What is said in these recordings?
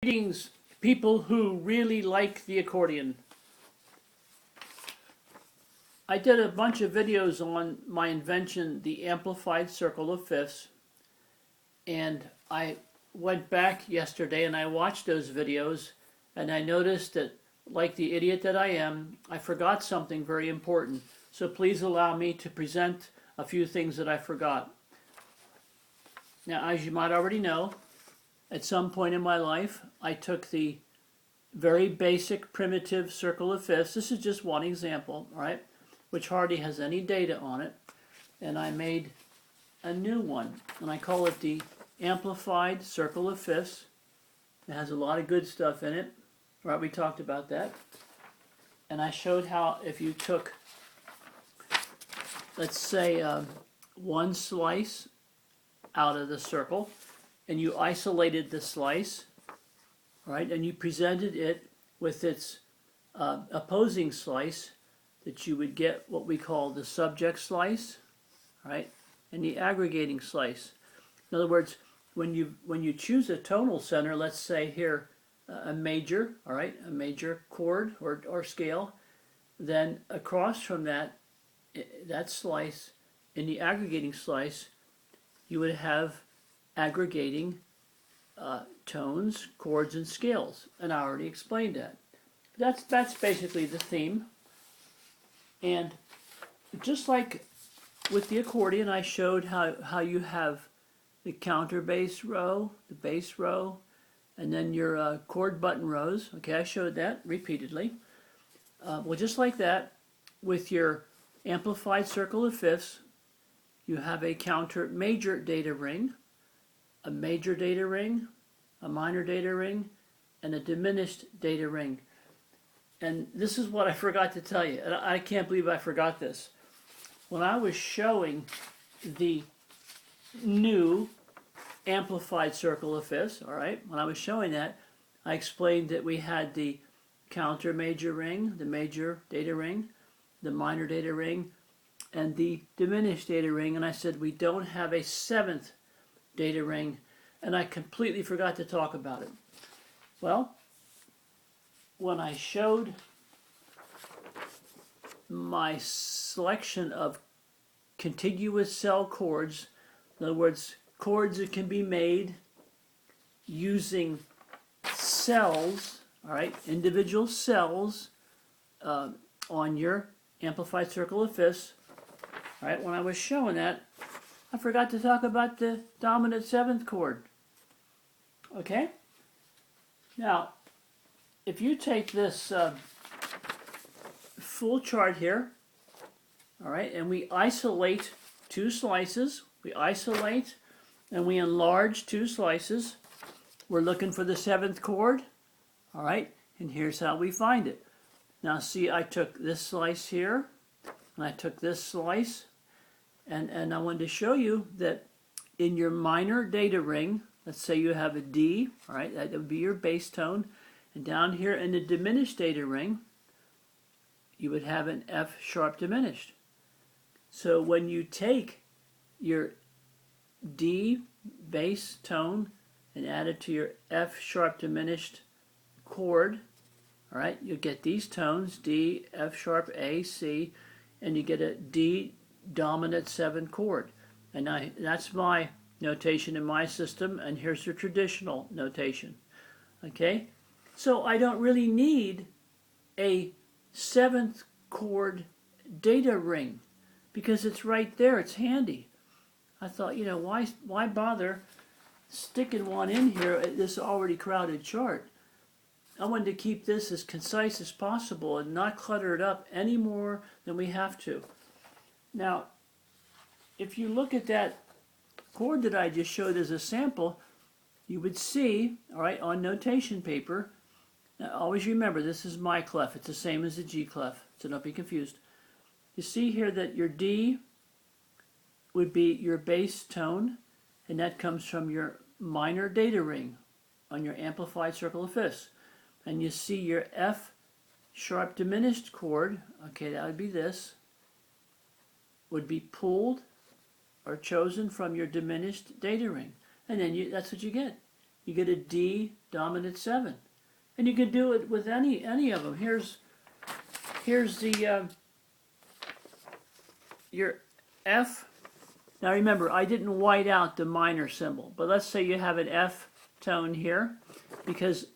Greetings, people who really like the accordion. I did a bunch of videos on my invention, the amplified circle of fifths, and I went back yesterday and I watched those videos, and I noticed that, like the idiot that I am, I forgot something very important. So please allow me to present a few things that I forgot. Now, as you might already know, at some point in my life, I took the very basic primitive circle of fifths. This is just one example, right? Which hardly has any data on it. And I made a new one, and I call it the amplified circle of fifths. It has a lot of good stuff in it. Right, we talked about that. And I showed how if you took, let's say, one slice out of the circle, and you isolated the slice, right, and you presented it with its opposing slice, that you would get what we call the subject slice, right, and the aggregating slice. In other words, when you choose a tonal center, let's say here a major, all right, a major chord or scale, then across from that slice, in the aggregating slice, you would have aggregating tones, chords, and scales, and I already explained that. That's basically the theme. And just like with the accordion, I showed how you have the counter bass row, the bass row, and then your chord button rows. Okay, I showed that repeatedly. Well, just like that, with your amplified circle of fifths, you have a counter major data ring, a major data ring, a minor data ring, and a diminished data ring. And this is what I forgot to tell you, and I can't believe I forgot this. When I was showing the new amplified circle of fifths, all right, when I was showing that, I explained that we had the counter major ring, the major data ring, the minor data ring, and the diminished data ring, and I said we don't have a seventh data ring, and I completely forgot to talk about it. Well, when I showed my selection of contiguous cell chords, in other words, chords that can be made using cells, all right, individual cells on your amplified circle of fifths, all right, when I was showing that, I forgot to talk about the dominant seventh chord. Okay? Now, if you take this full chart here, all right, and we isolate two slices, we isolate and we enlarge two slices, we're looking for the seventh chord, all right, and here's how we find it. Now see, I took this slice here, and I took this slice, and I wanted to show you that in your minor data ring, let's say you have a D, all right, that would be your bass tone, and down here in the diminished data ring, you would have an F sharp diminished. So when you take your D bass tone and add it to your F sharp diminished chord, all right, you get these tones, D, F sharp, A, C, and you get a D dominant 7 chord. And now that's my notation in my system, and here's the traditional notation. Okay? So I don't really need a 7th chord data ring because it's right there, it's handy. I thought, you know, why bother sticking one in here at this already crowded chart? I wanted to keep this as concise as possible and not clutter it up any more than we have to. Now, if you look at that chord that I just showed as a sample, you would see, all right, on notation paper, now always remember this is my clef, it's the same as the G clef, so don't be confused. You see here that your D would be your bass tone, and that comes from your minor data ring on your amplified circle of fifths. And you see your F sharp diminished chord, okay, that would be this, would be pulled or chosen from your diminished data ring. And then that's what you get. you get a D dominant 7. And you can do it with any of them. Here's the your F. Now remember, I didn't white out the minor symbol, but let's say you have an F tone here, because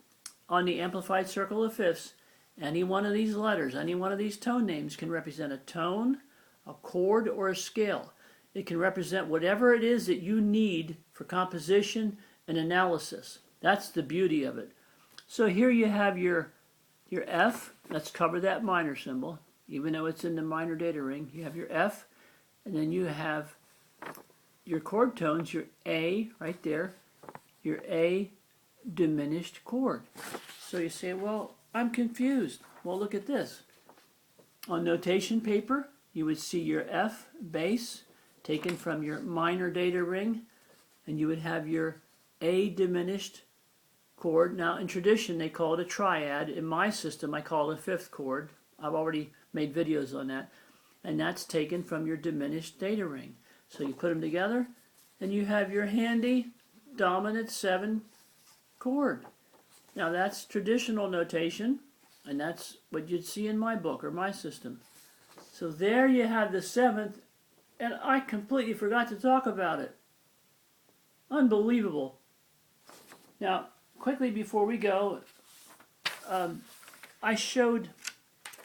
on the amplified circle of fifths, any one of these letters, any one of these tone names can represent a tone, a chord, or a scale. It can represent whatever it is that you need for composition and analysis. That's the beauty of it. So here you have your F. Let's cover that minor symbol. Even though it's in the minor data ring, you have your F, and then you have your chord tones, your A right there, your A diminished chord. So you say, well, I'm confused. Well, look at this. On notation paper, you would see your F bass taken from your minor data ring, and you would have your A diminished chord. Now, in tradition, they call it a triad. In my system, I call it a fifth chord. I've already made videos on that. And that's taken from your diminished data ring. So you put them together, and you have your handy dominant 7 chord. Now, that's traditional notation, and that's what you'd see in my book or my system. So there you have the 7th, and I completely forgot to talk about it. Unbelievable. Now, quickly before we go, I showed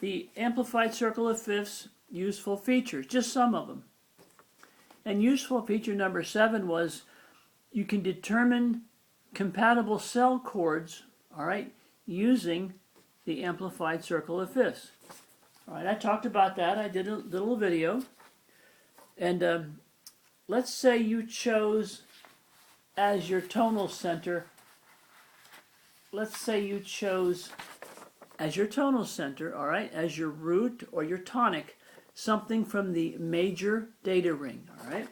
the amplified circle of fifths useful features, just some of them. And useful feature number 7 was you can determine compatible cell chords, all right, using the amplified circle of fifths. All right, I talked about that. I did a little video. And let's say you chose as your tonal center, let's say you chose as your tonal center, all right, as your root or your tonic, something from the major data ring, all right?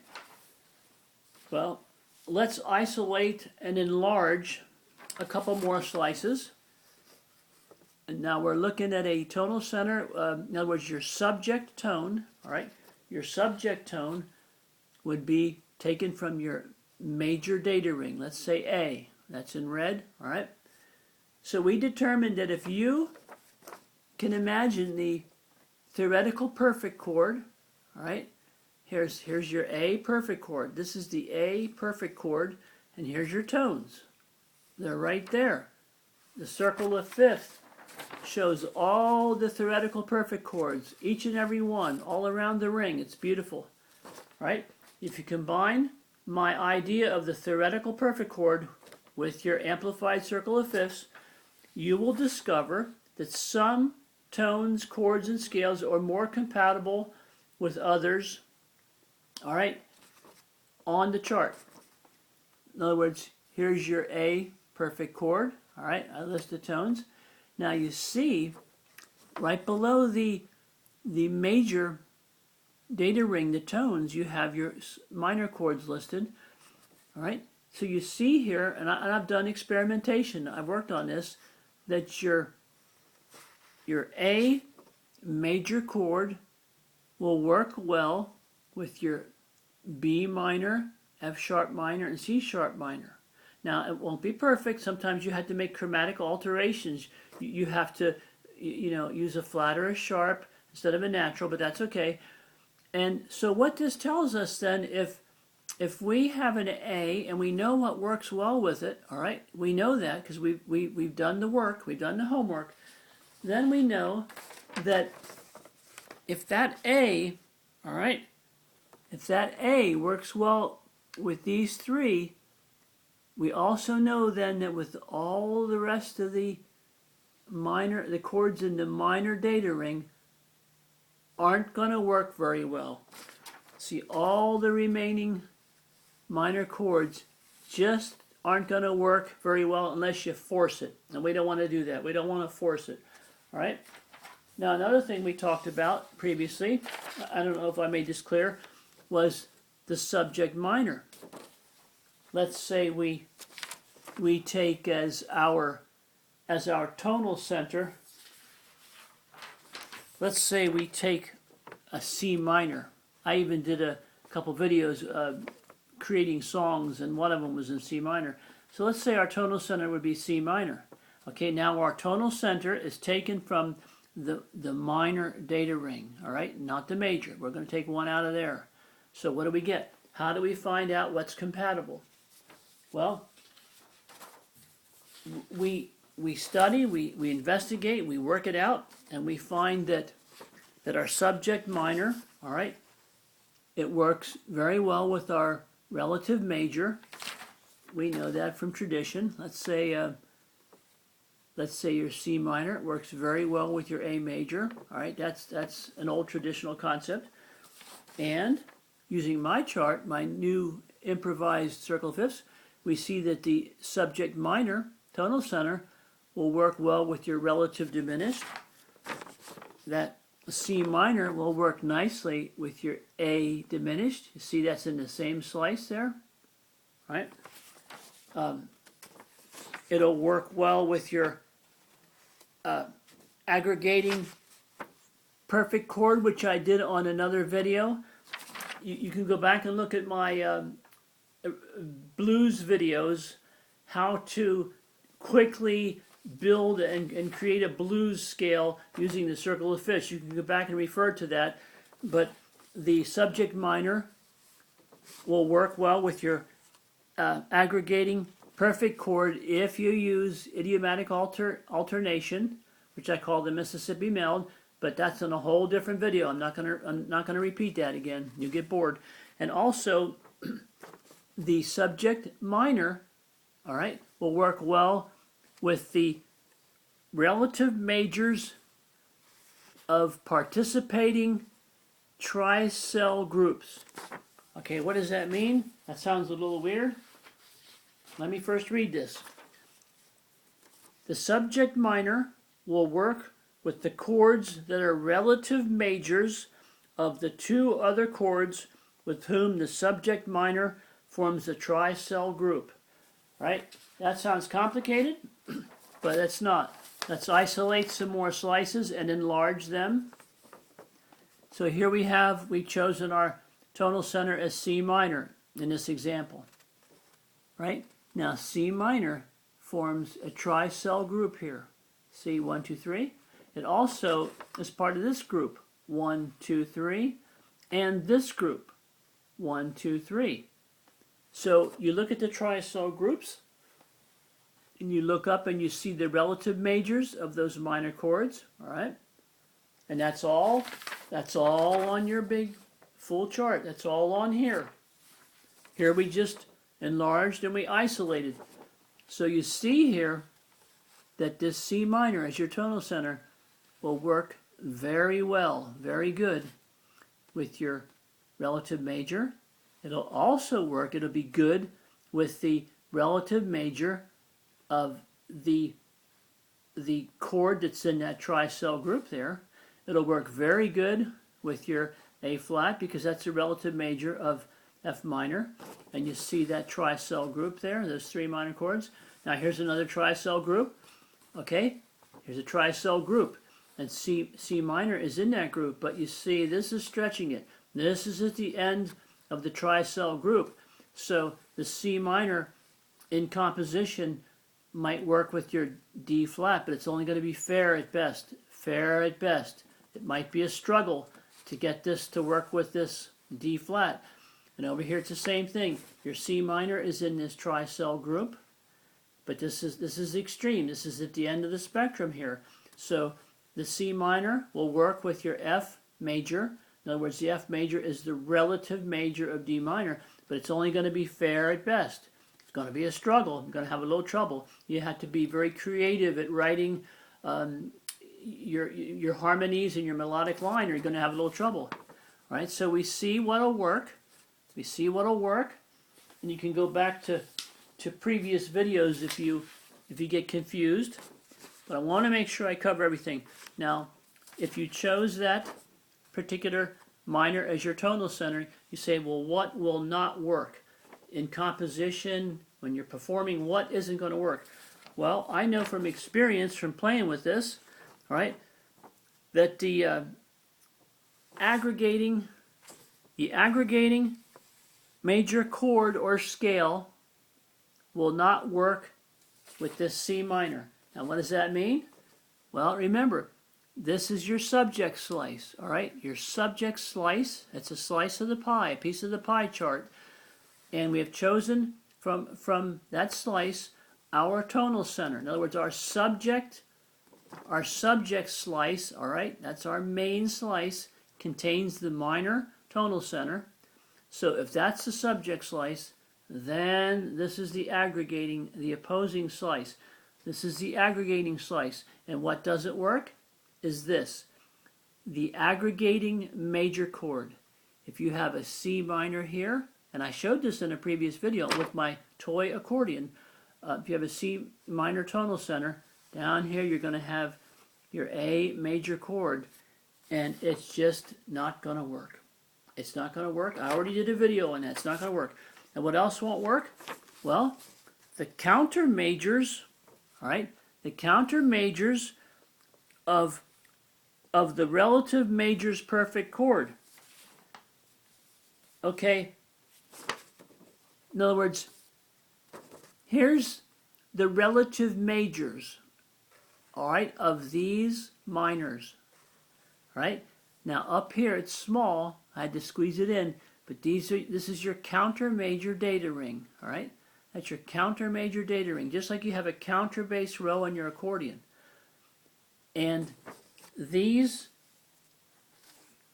Well, let's isolate and enlarge a couple more slices. And now we're looking at a tonal center, in other words, your subject tone, all right? Your subject tone would be taken from your major data ring. Let's say A, that's in red, all right? So we determined that if you can imagine the theoretical perfect chord, all right? Here's your A perfect chord. This is the A perfect chord, and here's your tones. They're right there. The circle of fifth shows all the theoretical perfect chords, each and every one, all around the ring. It's beautiful, right? If you combine my idea of the theoretical perfect chord with your amplified circle of fifths, you will discover that some tones, chords, and scales are more compatible with others, all right, on the chart. In other words, here's your A perfect chord, all right, I list the tones. Now you see, right below the major data ring, the tones, you have your minor chords listed, all right? So you see here, and I've done experimentation, I've worked on this, that your A major chord will work well with your B minor, F sharp minor, and C sharp minor. Now, it won't be perfect. Sometimes you have to make chromatic alterations. You have to, use a flat or a sharp instead of a natural, but that's okay. And so what this tells us then, if we have an A and we know what works well with it, all right, we know that because we've done the work, we've done the homework, then we know that if that A, all right, if that A works well with these three, we also know then that with all the rest of the chords in the minor data ring aren't going to work very well. See, all the remaining minor chords just aren't going to work very well unless you force it. And we don't want to do that. We don't want to force it. All right? Now, another thing we talked about previously, I don't know if I made this clear, was the subject minor. Let's say we take as our tonal center, let's say we take a C minor. I even did a couple videos creating songs, and one of them was in C minor. So let's say our tonal center would be C minor. Okay, now our tonal center is taken from the minor data ring, all right, not the major. We're going to take one out of there. So what do we get? How do we find out what's compatible? Well, we study, we investigate, we work it out, and we find that our subject minor, all right, it works very well with our relative major. We know that from tradition. Let's say your C minor, it works very well with your A major. All right, that's an old traditional concept. And using my chart, my new improvised circle of fifths, we see that the subject minor tonal center will work well with your relative diminished. That C minor will work nicely with your A diminished. You see that's in the same slice there, right? It'll work well with your aggregating perfect chord, which I did on another video. You can go back and look at my blues videos, how to quickly build and create a blues scale using the circle of fifths. You can go back and refer to that, but the subject minor will work well with your aggregating perfect chord if you use idiomatic alternation, which I call the Mississippi meld, but that's in a whole different video. I'm not gonna repeat that again. You get bored. And also the subject minor, all right, will work well with the relative majors of participating tricell groups. Okay, what does that mean? That sounds a little weird. Let me first read this. The subject minor will work with the chords that are relative majors of the two other chords with whom the subject minor forms a tricell group. Right? That sounds complicated, but it's not. Let's isolate some more slices and enlarge them. So here we've chosen our tonal center as C minor in this example. Right? Now C minor forms a tricell group here. See, 1, 2, 3. It also is part of this group, 1, 2, 3, and this group, 1, 2, 3. So you look at the tricell groups, and you look up and you see the relative majors of those minor chords, all right? And that's all on your big full chart. That's all on here. Here we just enlarged and we isolated. So you see here that this C minor as your tonal center will work very well, very good with your relative major. It'll also work, it'll be good with the relative major of the chord that's in that tricell group there. It'll work very good with your A flat because that's the relative major of F minor. And you see that tricell group there, those three minor chords. Now here's another tricell group. Okay, here's a tricell group. And C minor is in that group, but you see this is stretching it. This is at the end of the tricell group. So the C minor in composition might work with your D flat, but it's only going to be fair at best. Fair at best. It might be a struggle to get this to work with this D flat. And over here it's the same thing. Your C minor is in this tricell group, but this is extreme. This is at the end of the spectrum here. So the C minor will work with your F major. In other words, the F major is the relative major of D minor, but it's only going to be fair at best. It's going to be a struggle. You're going to have a little trouble. You have to be very creative at writing your harmonies and your melodic line, or you're going to have a little trouble. All right, so we see what'll work. We see what'll work, and you can go back to previous videos if you get confused. But I want to make sure I cover everything. Now, if you chose that particular minor as your tonal center, you say, well, what will not work? In composition, when you're performing, what isn't going to work? Well, I know from experience, from playing with this, all right, that the aggregating major chord or scale will not work with this C minor. Now what does that mean? Well, remember, this is your subject slice, all right? Your subject slice, it's a slice of the pie, a piece of the pie chart. And we have chosen from that slice our tonal center. In other words, our subject slice, all right, that's our main slice, contains the minor tonal center. So if that's the subject slice, then this is the aggregating, the opposing slice. This is the aggregating slice. And what doesn't work is this, the aggregating major chord. If you have a C minor here, and I showed this in a previous video with my toy accordion, if you have a C minor tonal center, down here you're going to have your A major chord, and it's just not going to work. It's not going to work. I already did a video on that. It's not going to work. And what else won't work? Well, the counter majors, all right, the counter majors of the relative majors perfect chord. Okay, in other words, here's the relative majors, all right, of these minors, all right? Now up here it's small, I had to squeeze it in, but this is your counter major data ring, all right? That's your counter major data ring, just like you have a counter bass row on your accordion. And these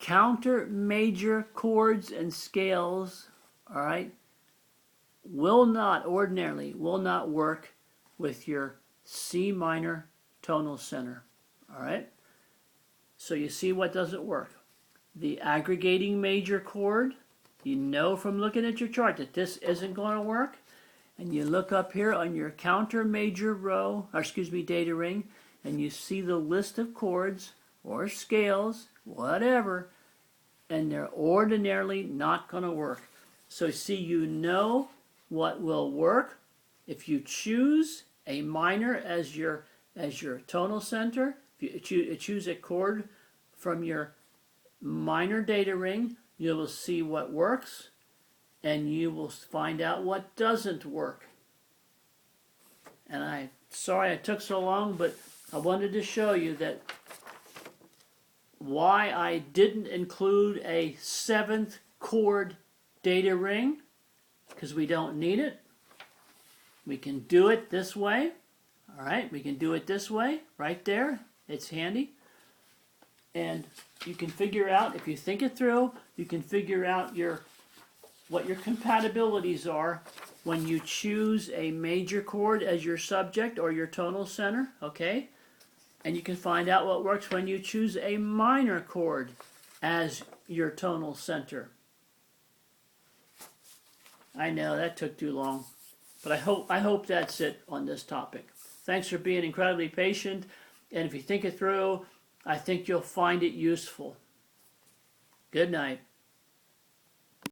counter major chords and scales, all right, ordinarily will not work with your C minor tonal center, all right? So you see what doesn't work. The aggregating major chord, you know from looking at your chart that this isn't going to work. And you look up here on your counter major row, or excuse me, data ring, and you see the list of chords or scales, whatever, and they're ordinarily not going to work. So see, you know what will work if you choose a minor as your tonal center. If you choose a chord from your minor data ring, you will see what works, and you will find out what doesn't work. And I'm sorry it took so long, but I wanted to show you that why I didn't include a 7th chord data ring, because we don't need it. We can do it this way. All right, we can do it this way, right there. It's handy. And you can figure out, if you think it through, you can figure out what your compatibilities are when you choose a major chord as your subject or your tonal center, okay? And you can find out what works when you choose a minor chord as your tonal center. I know that took too long, but I hope that's it on this topic. Thanks for being incredibly patient, and if you think it through, I think you'll find it useful. Good night.